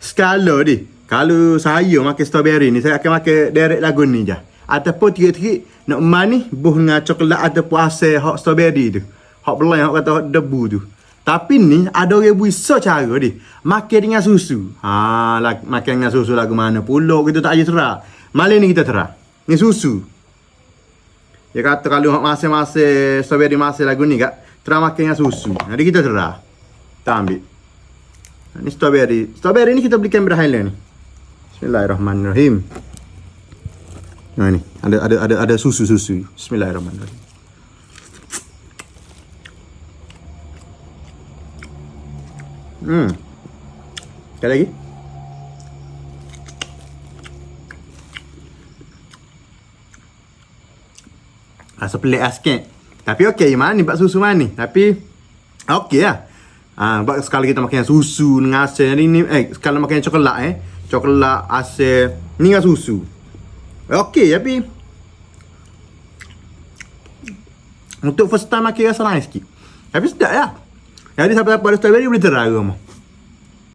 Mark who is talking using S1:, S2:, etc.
S1: skala ni. Kalau saya makan strawberry ni, saya akan makan direct lagu ni je. Ataupun tiga-tiga nak emas ni, buh dengan coklat ataupun asal hot strawberry tu. Hot belai, hot kata hot debu tu. Tapi ni, ada orang bisa cara dia. Makan dengan susu. Makan dengan susu lagu mana pula, kita tak ada terah. Malam ni kita terah. Ni susu. Dia kata kalau hot masa-masa strawberry masa lagu ni kak, terah makan dengan susu. Jadi kita terah. Kita ambil. Ni strawberry. Strawberry ni kita belikan pada Highland ni. Bismillahirrahmanirrahim. Nah ni, ada susu. Bismillahirrahmanirrahim. Sekali lagi. Rasa pelik sikit. Tapi okey, mana ni bak susu mana ni? Tapi okey lah. Sebab sekali kita makan susu dengan asal ni sekali makan coklat coklat asal ni dengan susu. Okey, tapi untuk first time makan rasa lain sikit. Tapi sedap ya. Jadi siapa-siapa ada strawberry boleh terang rumah.